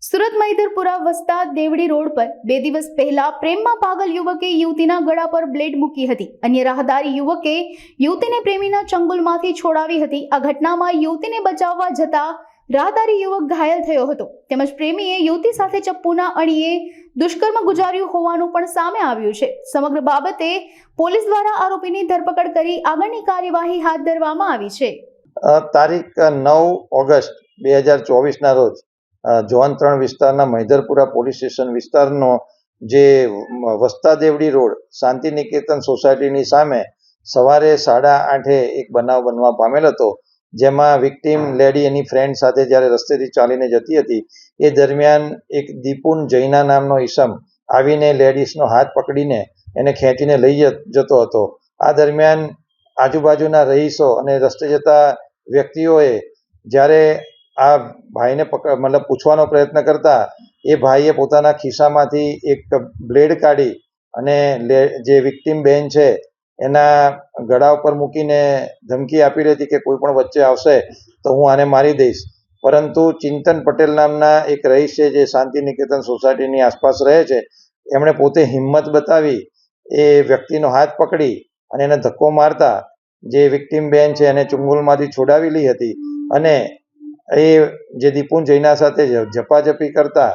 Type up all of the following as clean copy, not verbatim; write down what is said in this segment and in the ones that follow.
સુરત મૈદરપુરા વસતા દેવડી રોડ પર 2 દિવસ પહેલા પ્રેમમાં પાગલ યુવકે યુવતીના ગળા પર બ્લેડ મૂકી હતી. અન્ય રાહદારી યુવકે યુવતીને પ્રેમીના ચંગુલમાંથી છોડાવી હતી. આ ઘટનામાં યુવતીને બચાવવા જતા રાહદારી યુવક ઘાયલ થયો હતો તેમજ પ્રેમીએ યુવતી સાથે ચપ્પુના અણીએ દુષ્કર્મ ગુજાર્યું હોવાનું પણ સામે આવ્યું છે. સમગ્ર બાબતે પોલીસ દ્વારા આરોપીની ધરપકડ કરી આગળની કાર્યવાહી હાથ ધરવામાં આવી છે. તારીખ 9 ઓગસ્ટ 2024ના રોજ ઝોન 3 વિસ્તારના મૈદરપુરા પોલીસ સ્ટેશન વિસ્તારનો જે વસ્તા દેવડી રોડ શાંતિ નિકેતન સોસાયટીની સામે સવારે 8:30 એક બનાવ બનવા પામેલ હતો, જેમાં વિક્ટીમ લેડી એની ફ્રેન્ડ સાથે જ્યારે રસ્તેથી ચાલીને જતી હતી એ દરમિયાન એક દીપુન જૈના નામનો ઈસમ આવીને લેડીઝનો હાથ પકડીને એને ખેંચીને લઈ જતો હતો. આ દરમિયાન આજુબાજુના રહીશો અને રસ્તે જતા વ્યક્તિઓએ જ્યારે આ ભાઈને પૂછવાનો પ્રયત્ન કરતા એ ભાઈએ પોતાના ખિસ્સામાંથી એક બ્લેડ કાઢી અને જે વિક્ટીમ બેન છે એના ગળા ઉપર મૂકીને ધમકી આપી હતી કે કોઈ પણ વચ્ચે આવશે તો હું આને મારી દઈશ. પરંતુ ચિંતન પટેલ નામના એક રહીશ છે જે શાંતિ નિકેતન સોસાયટીની આસપાસ રહે છે, એમણે પોતે હિંમત બતાવી એ વ્યક્તિનો હાથ પકડી અને એને ધક્કો મારતા જે વિક્ટીમ બેન છે એને ચુંગલમાંથી છોડાવેલી હતી અને એ જે દીપુન જૈના સાથે ઝપાઝપી કરતા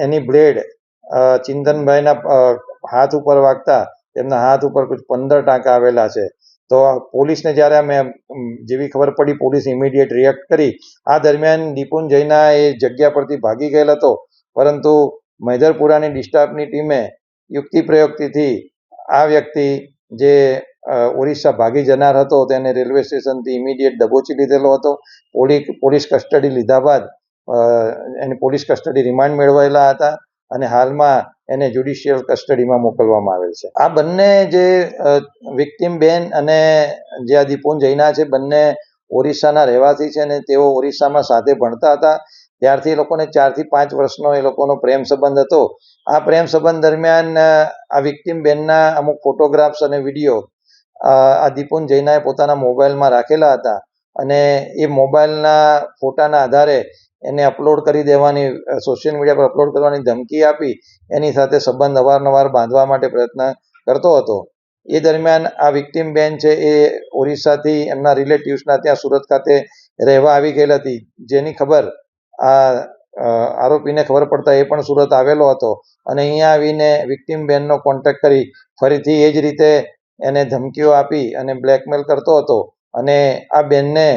એની બ્લેડ ચિંતનભાઈના હાથ ઉપર વાગતા તેમના હાથ ઉપર કુછ 15 ટાંકા આવેલા છે. તો પોલીસને જ્યારે અમે જેવી ખબર પડી પોલીસ ઇમિડિયેટ રિએક્ટ કરી. આ દરમિયાન દીપુન જૈના એ જગ્યા પરથી ભાગી ગયેલ હતો, પરંતુ મૈદરપુરાની ડિસ્ટાફની ટીમે યુક્તિ પ્રયુક્તિથી આ વ્યક્તિ જે ઓરિસ્સા ભાગી જનાર હતો તેને રેલવે સ્ટેશનથી ઇમિડિયેટ દબોચી લીધેલો હતો. પોલીસ કસ્ટડી લીધા બાદ એની પોલીસ કસ્ટડી રિમાન્ડ મેળવેલા હતા અને હાલમાં એને જ્યુડિશિયલ કસ્ટડીમાં મોકલવામાં આવેલ છે. આ બંને જે વિક્ટીમ બેન અને જે આ દીપુન જૈના છે બંને ઓરિસ્સાના રહેવાસી છે અને તેઓ ઓરિસ્સામાં સાથે ભણતા હતા. ત્યારથી એ લોકોને 4 થી 5 વર્ષનો એ લોકોનો પ્રેમ સંબંધ હતો. આ પ્રેમ સંબંધ દરમિયાન આ વિક્ટીમ બેનના અમુક ફોટોગ્રાફ્સ અને વિડીયો આ દીપુન જૈનાએ પોતાના મોબાઈલમાં રાખેલા હતા અને એ મોબાઈલના ફોટાના આધારે એને અપલોડ કરી દેવાની, સોશિયલ મીડિયા પર અપલોડ કરવાની ધમકી આપી એની સાથે સંબંધ અવારનવાર બાંધવા માટે પ્રયત્ન કરતો હતો. એ દરમિયાન આ વિક્ટીમ બેન છે એ ઓરિસ્સાથી એમના રિલેટિવ્સના ત્યાં સુરત ખાતે રહેવા આવી ગયેલ હતી, જેની ખબર આ આરોપીને ખબર પડતા એ પણ સુરત આવેલો હતો અને અહીંયા આવીને વિક્ટીમ બેનનો કોન્ટેક્ટ કરી ફરીથી એ જ રીતે એને ધમકીઓ આપી અને બ્લેકમેલ કરતો હતો અને આ બેનને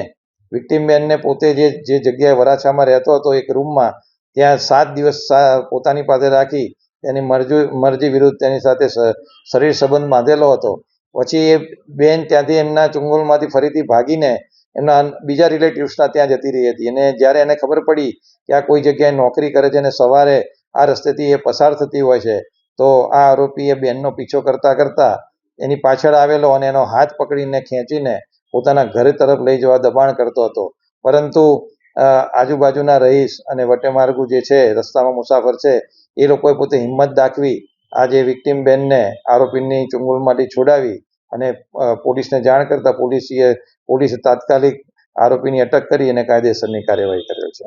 વિક્ટીમ બેનને પોતે જે જગ્યાએ વરાછામાં રહેતો હતો એક રૂમમાં ત્યાં 7 દિવસ પોતાની પાસે રાખી તેની મરજી વિરુદ્ધ તેની સાથે શરીર સંબંધ બાંધેલો હતો. પછી એ બેન ત્યાંથી એમના ચુંગલમાંથી ફરીથી ભાગીને એમના બીજા રિલેટિવ્સના ત્યાં જતી રહી હતી અને જ્યારે એને ખબર પડી કે આ કોઈ જગ્યાએ નોકરી કરે છે અને સવારે આ રસ્તેથી એ પસાર થતી હોય છે, તો આ આરોપીએ બેનનો પીછો કરતા એની પાછળ આવેલો અને એનો હાથ પકડીને ખેંચીને પોતાના ઘર તરફ લઈ જવા દબાણ કરતો હતો. પરંતુ આજુબાજુના રહીશ અને વટેમાર્ગુ જે છે રસ્તામાં મુસાફર છે એ લોકોએ પોતે હિંમત દાખવી આ જે વિક્ટીમ બેનને આરોપીની ચુંગલમાંથી છોડાવી અને પોલીસને જાણ કરતા પોલીસે તાત્કાલિક આરોપીની અટક કરી અને કાયદેસરની કાર્યવાહી કરેલ છે.